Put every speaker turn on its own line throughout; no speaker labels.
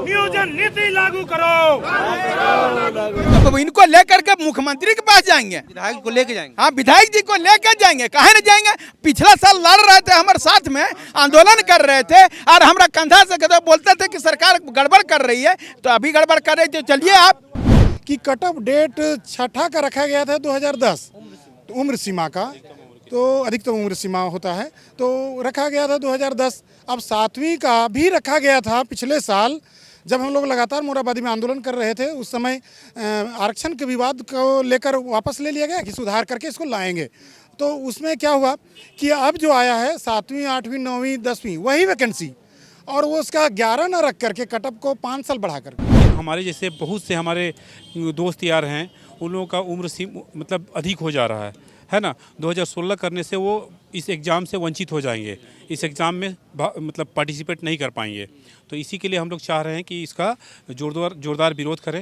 नियोजन नीति लागू करो।
तो इनको लेकर के मुख्यमंत्री के पास जाएंगे,
विधायक को लेके जाएंगे।
हाँ विधायक जी को लेकर जाएंगे, काहे न जाएंगे। पिछला साल लड़ रहे थे हमारे साथ में, आंदोलन कर रहे थे और हमरा कंधा से कहते बोलते थे कि सरकार गड़बड़ कर रही है, तो अभी गड़बड़ कर रही थी। चलिए आप
कि कट ऑफ डेट छठा का रखा गया था 2010 उम्र सीमा का, तो अधिकतम उम्र सीमा होता है तो रखा गया था 2010। अब 7वीं का भी रखा गया था पिछले साल, जब हम लोग लगातार मोराबादी में आंदोलन कर रहे थे। उस समय आरक्षण के विवाद को लेकर वापस ले लिया गया कि सुधार करके इसको लाएंगे। तो उसमें क्या हुआ कि अब जो आया है 7वीं 8वीं 9वीं 10वीं वही वैकेंसी, और वो उसका 11 न रख करके कटअप को 5 साल बढ़ा करके।
हमारे जैसे बहुत से हमारे दोस्त यार हैं, उन लोगों का उम्र मतलब अधिक हो जा रहा है ना। 2016 करने से वो इस एग्ज़ाम से वंचित हो जाएंगे, इस एग्ज़ाम में मतलब पार्टिसिपेट नहीं कर पाएंगे। तो इसी के लिए हम लोग चाह रहे हैं कि इसका जोरदार विरोध करें।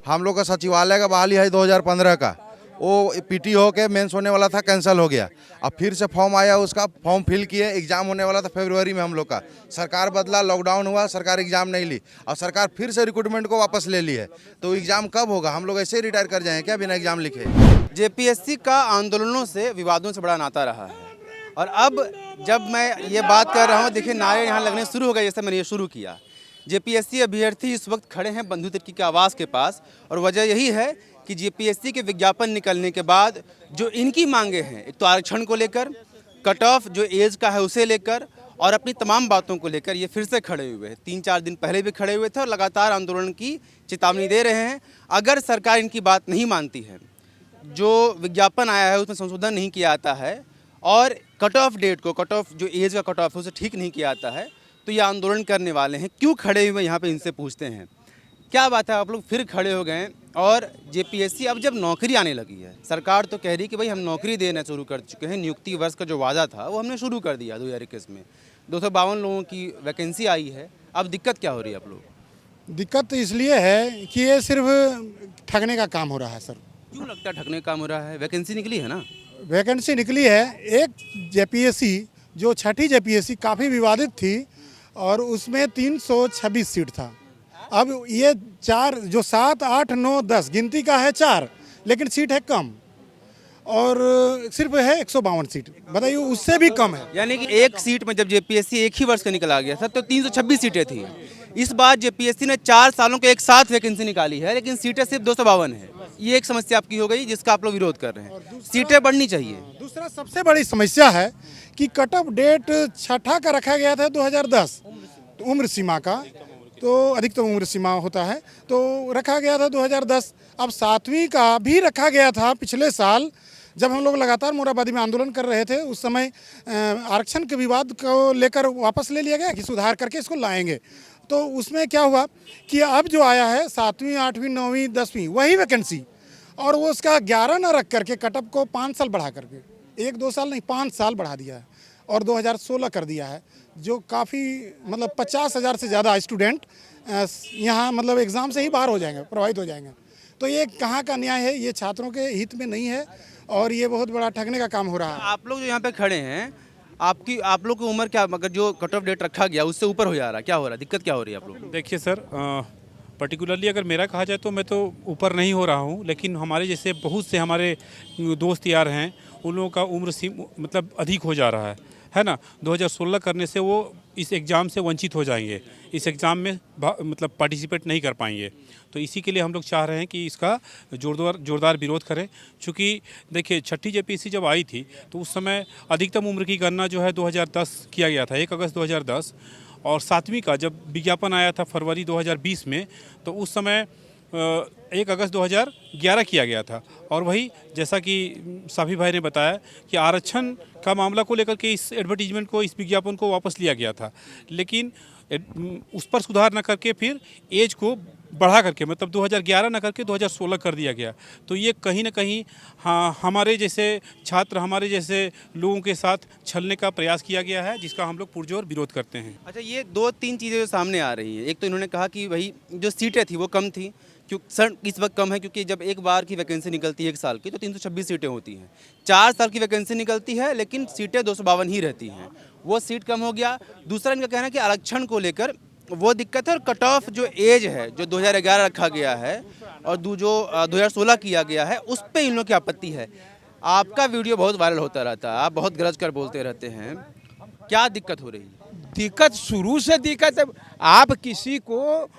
हम लोग का सचिवालय का बहाली है 2015 का, वो पीटी हो के मेंस होने वाला था, कैंसिल हो गया। अब फिर से फॉर्म आया, उसका फॉर्म फिल किए, एग्ज़ाम होने वाला था फरवरी में हम लोग का। सरकार बदला, लॉकडाउन हुआ, सरकार एग्ज़ाम नहीं ली, और सरकार फिर से रिक्रूटमेंट को वापस ले ली है। तो एग्ज़ाम कब होगा? हम लोग ऐसे ही रिटायर कर जाएंगे क्या बिना एग्ज़ाम लिखे?
जेपीएससी का आंदोलनों से, विवादों से बड़ा नाता रहा है, और अब जब मैं ये बात कर रहा हूँ, देखिए नारे यहाँ लगने शुरू हो गए जैसे मैंने ये शुरू किया। जेपीएससी अभ्यर्थी इस वक्त खड़े हैं बंधु तिर्की के आवास के पास, और वजह यही है कि जेपीएससी के विज्ञापन निकलने के बाद जो इनकी मांगे हैं, एक तो आरक्षण को लेकर, कट ऑफ जो एज का है उसे लेकर, और अपनी तमाम बातों को लेकर ये फिर से खड़े हुए हैं। 3-4 दिन पहले भी खड़े हुए थे और लगातार आंदोलन की चेतावनी दे रहे हैं। अगर सरकार इनकी बात नहीं मानती है, जो विज्ञापन आया है उसमें संशोधन नहीं किया जाता है, और कट ऑफ डेट को, कट ऑफ जो एज का कट ऑफ है उसे ठीक नहीं किया जाता है, तो ये आंदोलन करने वाले हैं। क्यों खड़े हुए यहाँ पे, इनसे पूछते हैं। क्या बात है, आप लोग फिर खड़े हो गए? और जेपीएससी अब जब नौकरी आने लगी है, सरकार तो कह रही कि भाई हम नौकरी देना शुरू कर चुके हैं, नियुक्ति वर्ष का जो वादा था वो हमने शुरू कर दिया 2021 में। 252 लोगों की वैकेंसी आई है। अब दिक्कत क्या हो रही है आप लोग?
दिक्कत तो इसलिए है कि ये सिर्फ ठगने का काम हो रहा है सर।
क्यों लगता है ठगने का काम हो रहा है? वैकेंसी निकली है ना।
वैकेंसी निकली है। एक जेपीएससी जो छठी जेपीएससी काफ़ी विवादित थी, और उसमें 326 सीट था। अब ये 4 जो 7, 8, 9, 10 गिनती का है 4, लेकिन सीट है कम, और सिर्फ है 152 सीट। बताइए, उससे भी कम है।
यानी कि एक सीट में जब जेपीएससी एक ही वर्ष का निकला गया था तो 326 सीटें थी। इस बार जेपीएससी ने 4 सालों के एक साथ वैकेंसी निकाली है, लेकिन सीटें सिर्फ 252 है। ये एक समस्या आपकी हो गई जिसका आप लोग विरोध कर रहे हैं। सीटें बढ़नी चाहिए।
दूसरा सबसे बड़ी समस्या है कि कट ऑफ डेट छठा का रखा गया था 2010 उम्र सीमा का, तो अधिकतम उम्र सीमा होता है तो रखा गया था 2010। अब 7वीं का भी रखा गया था पिछले साल, जब हम लोग लगातार मोराबादी में आंदोलन कर रहे थे। उस समय आरक्षण के विवाद को लेकर वापस ले लिया गया कि सुधार करके इसको लाएंगे। तो उसमें क्या हुआ कि अब जो आया है 7वीं 8वीं 9वीं 10वीं वही वैकेंसी, और वो उसका 11 न रख करके कटअप को 5 साल बढ़ा करके, 1-2 साल नहीं 5 साल बढ़ा दिया है, और 2016 कर दिया है। जो काफ़ी मतलब 50,000 से ज़्यादा स्टूडेंट यहाँ मतलब एग्ज़ाम से ही बाहर हो जाएंगे, प्रभावित हो जाएंगे। तो ये कहाँ का न्याय है? ये छात्रों के हित में नहीं है, और ये बहुत बड़ा ठगने का काम हो रहा है।
आप लोग जो यहाँ पे खड़े हैं, आप लोग की उम्र क्या, मगर जो कट ऑफ डेट रखा गया उससे ऊपर हो जा रहा है, क्या हो रहा है? दिक्कत क्या हो रही है आप लोग?
देखिए सर, पर्टिकुलरली अगर मेरा कहा जाए तो मैं तो ऊपर नहीं हो रहा हूँ, लेकिन हमारे जैसे बहुत से हमारे दोस्त यार हैं, उन लोगों का उम्र मतलब अधिक हो जा रहा है ना। 2016 करने से वो इस एग्ज़ाम से वंचित हो जाएंगे, इस एग्ज़ाम में मतलब पार्टिसिपेट नहीं कर पाएंगे। तो इसी के लिए हम लोग चाह रहे हैं कि इसका जोरदार विरोध करें। चूँकि देखिए छठी जेपीएससी जब आई थी तो उस समय अधिकतम उम्र की गणना जो है 2010 किया गया था, 1 अगस्त 2010, और 7वीं का जब विज्ञापन आया था फरवरी 2020 में, तो उस समय 1 अगस्त 2011 किया गया था। और वही जैसा कि सभी भाई ने बताया कि आरक्षण का मामला को लेकर के इस एडवर्टीजमेंट को, इस विज्ञापन को वापस लिया गया था, लेकिन उस पर सुधार न करके फिर एज को बढ़ा करके मतलब 2011 न करके 2016 कर दिया गया। तो ये कहीं ना कहीं हाँ हमारे जैसे छात्र, हमारे जैसे लोगों के साथ छलने का प्रयास किया गया है, जिसका हम लोग पुरजोर विरोध करते हैं।
अच्छा, ये 2-3 चीज़ें जो सामने आ रही हैं। एक तो इन्होंने कहा कि भाई जो सीटें थी वो कम थी, क्यों सर इस वक्त कम है क्योंकि जब एक बार की वैकेंसी निकलती है 1 साल की तो 326 सीटें होती हैं। 4 साल की वैकेंसी निकलती है लेकिन सीटें 252 ही रहती हैं, वो सीट कम हो गया। दूसरा इनका कहना है कि आरक्षण को लेकर वो दिक्कत है। और कट ऑफ जो एज है जो 2011 रखा गया है और जो 2016 किया गया है, उस पे इन लोगों की आपत्ति है। आपका वीडियो बहुत वायरल होता रहता है, आप बहुत गरज कर बोलते रहते हैं, क्या दिक्कत हो रही है?
दिक्कत शुरू से दिक्कत है। आप किसी को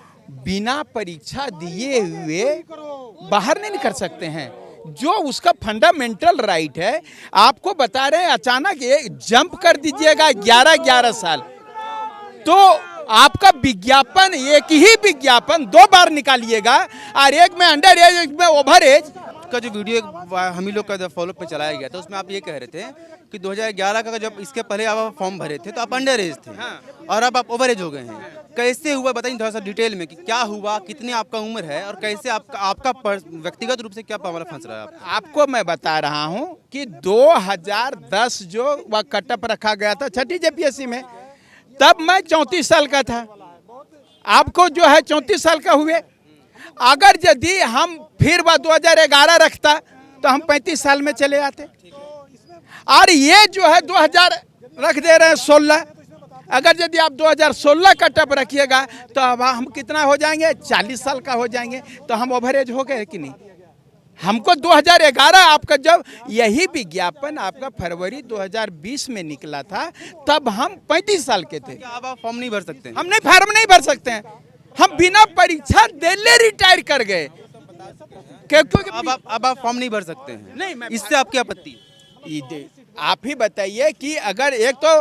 बिना परीक्षा दिए हुए बाहर नहीं कर सकते हैं, जो उसका फंडामेंटल राइट है। आपको बता रहे हैं अचानक एक जंप कर दीजिएगा 11 साल, तो आपका विज्ञापन, एक ही विज्ञापन 2 बार निकालिएगा, और एक में अंडर एज, एक में ओवर एज।
का जो वीडियो हम ही लोग का फॉलोअप में चलाया गया था, उसमें आप ये कह रहे थे कि 2011 का जब इसके पहले आप फॉर्म भरे थे तो आप अंडर एज थे, और अब आप ओवर एज हो गए हैं। कैसे हुआ बताइए थोड़ा सा डिटेल में कि क्या हुआ, कितनी आपका उम्र है, और कैसे आपका व्यक्तिगत रूप से क्या मामला फंस रहा है?
आपको मैं बता रहा हूं कि 2010 जो वह कटअप रखा गया था 6ठी जेपीएससी में, तब मैं 34 साल का था। आपको जो है 34 साल का हुए। अगर यदि हम फिर वह 2011 रखता तो हम 35 साल में चले आते, और ये जो है 2000 रख दे रहे हैं 16। अगर यदि आप 2016 का टप रखिएगा तो अब हम कितना हो जाएंगे, 40 साल का हो जाएंगे, तो हम ओवरेज हो गए कि नहीं? हमको 2011 आपका जब यही विज्ञापन आपका फरवरी 2020 में निकला था, तब हम 35 साल के थे।
क्या अब आप फॉर्म नहीं भर सकते?
हम नहीं, फॉर्म नहीं भर सकते हैं। हम बिना परीक्षा देले रिटायर कर गए, क्योंकि
अब आप फॉर्म नहीं भर सकते हैं।
नहीं,
इससे आपकी आपत्ति?
आप ही बताइए कि अगर एक तो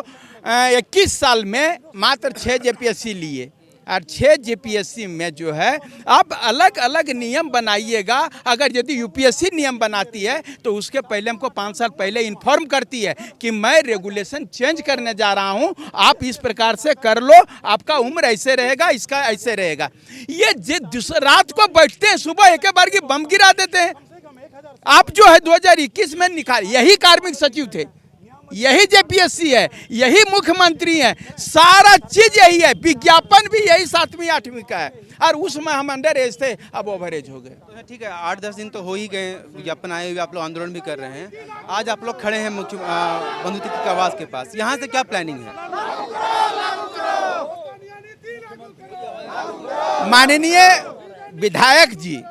21 साल में मात्र 6 जेपीएससी लिए, और 6 जेपीएससी में जो है आप अलग अलग नियम बनाइएगा। अगर यदि यूपीएससी नियम बनाती है तो उसके पहले हमको 5 साल पहले इन्फॉर्म करती है कि मैं रेगुलेशन चेंज करने जा रहा हूं, आप इस प्रकार से कर लो, आपका उम्र ऐसे रहेगा, इसका ऐसे रहेगा। ये रात को बैठते हैं, सुबह एक बार की बम गिरा देते हैं। आप जो है 2021 में निकाल, यही कार्मिक सचिव थे, यही जेपीएससी है, यही मुख्यमंत्री है, सारा चीज यही है, विज्ञापन भी यही 7वीं 8वीं का है, और उसमें हम अंडर एज थे, अब ओवर एज हो गए।
ठीक है, 8-10 दिन तो हो ही गए विज्ञापन आए हुए, आप लोग आंदोलन भी कर रहे हैं। आज आप लोग खड़े हैं बंधु तिर्की के आवास के पास, यहाँ से क्या प्लानिंग है?
माननीय विधायक जी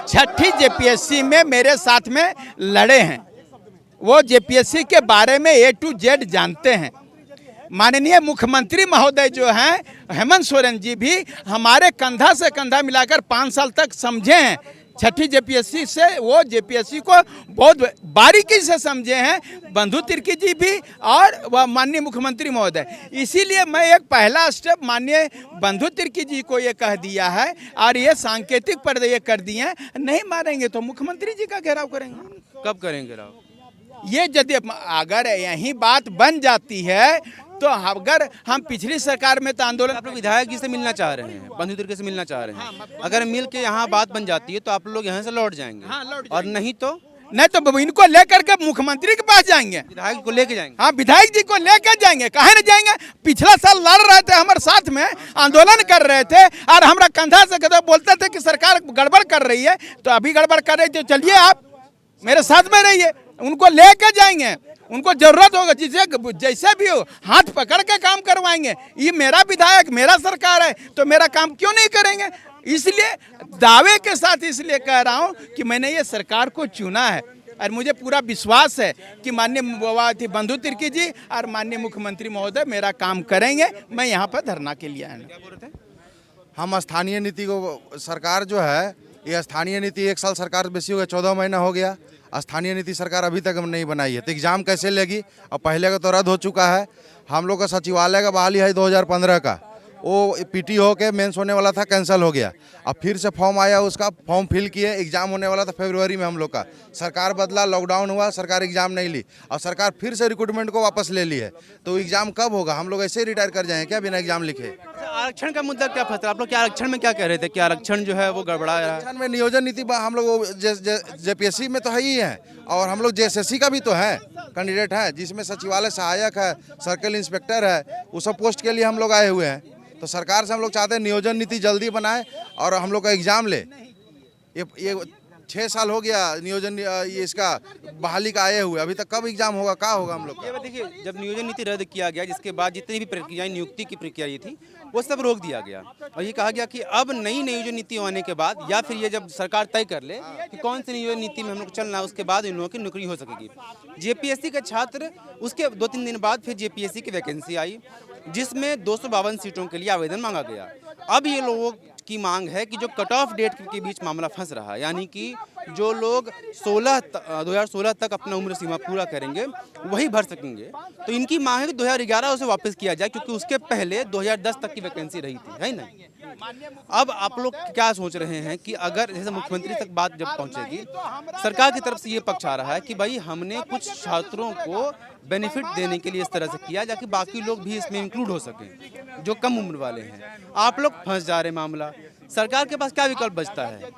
6ठी जेपीएससी में मेरे साथ में लड़े हैं, वो जेपीएससी के बारे में A to Z जानते हैं। माननीय मुख्यमंत्री महोदय जो हैं हेमंत सोरेन जी भी हमारे कंधा से कंधा मिलाकर 5 साल तक समझे हैं। 6ठी जेपीएससी से वो जेपीएससी को बहुत बारीकी से समझे हैं, बंधु तिर्की जी भी और वह माननीय मुख्यमंत्री महोदय। इसीलिए मैं एक पहला स्टेप माननीय बंधु तिर्की जी को ये कह दिया है, और ये सांकेतिक पर ये कर दिए हैं, नहीं मारेंगे तो मुख्यमंत्री जी का घेराव करेंगे।
कब करेंगे घेराव?
ये यदि अगर यही बात बन जाती है तो अगर हम पिछली सरकार में तो आंदोलन,
आप लोग विधायक जी से मिलना चाह रहे हैं, बंधु तिर्की से मिलना चाह रहे हैं, अगर मिल के यहाँ बात बन जाती है तो आप लोग यहाँ से लौट जाएंगे?
हाँ, लौट
और नहीं तो
इनको लेकर के मुख्यमंत्री के पास जाएंगे,
विधायक को लेके जाएंगे।
हाँ, विधायक जी को लेकर जाएंगे। काहे नहीं जाएंगे? पिछला साल लड़ रहे थे, हमारे साथ में आंदोलन कर रहे थे, और हमारा कंधा से कंधा बोलते थे कि सरकार गड़बड़ कर रही है, तो अभी गड़बड़ कर रही थी, चलिए आप मेरे साथ में रहिए। उनको लेकर जाएंगे, उनको जरूरत होगा जैसे भी हो हाथ पकड़ के काम करवाएंगे। ये मेरा विधायक, मेरा सरकार है, तो मेरा काम क्यों नहीं करेंगे? इसलिए दावे के साथ इसलिए कह रहा हूं कि मैंने ये सरकार को चुना है, और मुझे पूरा विश्वास है कि माननीय बंधु तिर्की जी और माननीय मुख्यमंत्री महोदय मेरा काम करेंगे। मैं यहाँ पर धरना के लिए आया।
हम स्थानीय नीति को, सरकार जो है ये स्थानीय नीति 1 साल सरकार बेसी हो गया, 14 महीना हो गया, स्थानीय नीति सरकार अभी तक नहीं बनाई है, तो एग्ज़ाम कैसे लेगी? और पहले का तो रद्द हो चुका है। हम लोग का सचिवालय का बहाली है 2015 का, वो पीटी हो के मेंस होने वाला था, कैंसिल हो गया। अब फिर से फॉर्म आया, उसका फॉर्म फिल किए, एग्ज़ाम होने वाला था फरवरी में हम लोग का। सरकार बदला, लॉकडाउन हुआ, सरकार एग्ज़ाम नहीं ली, और सरकार फिर से रिक्रूटमेंट को वापस ले ली है। तो एग्ज़ाम कब होगा? हम लोग ऐसे ही रिटायर कर जाएंगे क्या बिना एग्ज़ाम लिखे?
आरक्षण का मुद्दा क्या फंसा? आप लोग क्या आरक्षण में क्या कह रहे थे कि आरक्षण जो है वो गड़बड़ा है?
आरक्षण में नियोजन नीति हम लोग जेपीएससी में तो है ही है, और हम लोग जेएसएससी का भी तो है, कैंडिडेट है, जिसमें सचिवालय सहायक है, सर्कल इंस्पेक्टर है, उस सब पोस्ट के लिए हम लोग आए हुए हैं। तो सरकार से हम लोग चाहते हैं नियोजन नीति जल्दी बनाए और हम लोग का एग्ज़ाम ले। ये 6 साल हो गया नियोजन ये इसका बहाली का आए हुए, अभी तक कब एग्जाम होगा, क्या होगा हम लोग का?
ये बात देखिए, जब नियोजन नीति रद्द किया गया, जिसके बाद जितनी भी प्रक्रियाएं नियुक्ति की प्रक्रिया थी वो सब रोक दिया गया और ये कहा गया कि अब नई नियोजन नीति आने के बाद या फिर ये जब सरकार तय कर ले कि कौन सी नियोजन नीति में हम लोग चलना है, उसके बाद इन लोगों की नौकरी हो सकेगी। जेपीएससी के छात्र, उसके 2-3 दिन बाद फिर जेपीएससी की वैकेंसी आई जिसमें 252 सीटों के लिए आवेदन मांगा गया। अब ये लोगों की मांग है कि जो कट ऑफ डेट के बीच मामला फंस रहा है, यानी कि जो लोग 2016 तक अपना उम्र सीमा पूरा करेंगे वही भर सकेंगे, तो इनकी मांग है कि 2011 उसे वापस किया जाए क्योंकि उसके पहले 2010 तक की वैकेंसी रही थी, है ना। अब आप लोग क्या सोच रहे हैं कि अगर जैसे मुख्यमंत्री तक बात जब पहुंचेगी, सरकार की तरफ से ये पक्ष आ रहा है कि भाई हमने कुछ छात्रों को बेनिफिट देने के लिए इस तरह से किया ताकि बाकी लोग भी इसमें इंक्लूड हो सकें जो कम उम्र वाले हैं। आप लोग फंस जा रहे मामला, सरकार के पास क्या विकल्प बचता है?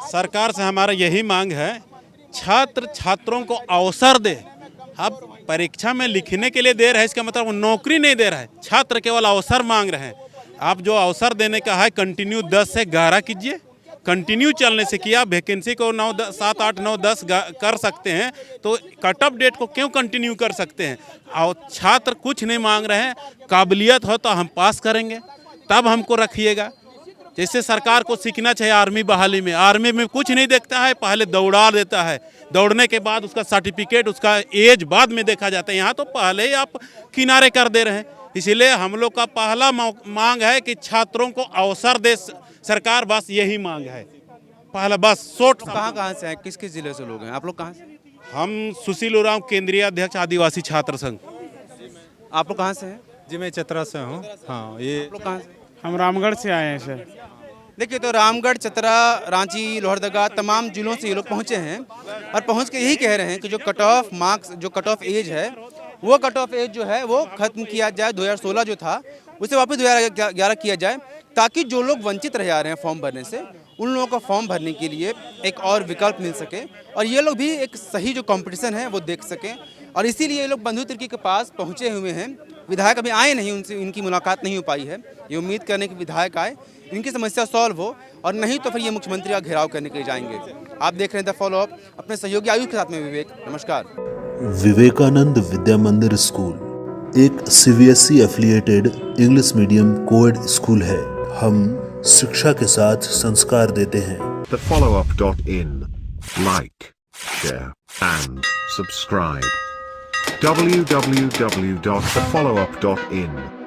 सरकार से हमारा यही मांग है, छात्रों को अवसर दे। अब परीक्षा में लिखने के लिए दे रहे हैं, इसका मतलब वो नौकरी नहीं दे रहा है, छात्र केवल अवसर मांग रहे हैं। आप जो अवसर देने का है कंटिन्यू 10 से 11 कीजिए, कंटिन्यू चलने से किया, वैकेंसी को 7, 8, 9, 10 कर सकते हैं तो कट ऑफ डेट को क्यों कंटिन्यू कर सकते हैं? और छात्र कुछ नहीं मांग रहे हैं, काबिलियत हो तो हम पास करेंगे, तब हमको रखिएगा। जैसे सरकार को सीखना चाहिए आर्मी बहाली में, आर्मी में कुछ नहीं देखता है, पहले दौड़ा देता है, दौड़ने के बाद उसका सर्टिफिकेट, उसका एज बाद में देखा जाता है। यहाँ तो पहले ही आप किनारे कर दे रहे हैं। इसीलिए हम लोग का पहला मांग है कि छात्रों को अवसर दे सरकार, बस यही मांग है पहला, बस शॉर्ट।
कहाँ से हैं, किस किस जिले से लोग हैं आप लोग? कहाँ से?
हम सुशील उरांव, केंद्रीय अध्यक्ष आदिवासी छात्र संघ।
आप लोग कहाँ से हैं?
जी मैं चतरा से हूँ। हाँ, ये
आप लोग कहाँ से?
हम रामगढ़ से आए हैं सर।
देखिए, तो रामगढ़, चतरा, रांची, लोहरदगा तमाम जिलों से ये लोग पहुँचे हैं और पहुँच के यही कह रहे हैं कि जो कट ऑफ मार्क्स, जो कट ऑफ एज है, वो कट ऑफ एज जो है वो खत्म किया जाए। 2016 जो था उसे वापस 2011 किया जाए ताकि जो लोग वंचित रह जा रहे हैं फॉर्म भरने से, उन लोगों को फॉर्म भरने के लिए एक और विकल्प मिल सके और ये लोग भी एक सही जो कंपटीशन है वो देख सकें। और इसीलिए ये लोग बंधु तिर्की के पास पहुंचे हुए हैं। विधायक अभी आए नहीं, उनसे इनकी मुलाकात नहीं हो पाई है। ये उम्मीद करने कि विधायक आए, इनकी समस्या सॉल्व हो, और नहीं तो फिर ये मुख्यमंत्री का घेराव करने के लिए जाएंगे। आप देख रहे हैं द फॉलो अप, अपने सहयोगी आयुष के साथ में विवेक। नमस्कार।
विवेकानंद विद्या मंदिर स्कूल एक CBSE affiliated English medium coed school है। हम शिक्षा के साथ संस्कार देते हैं।
thefollowup.in. Like, share and subscribe. www.thefollowup.in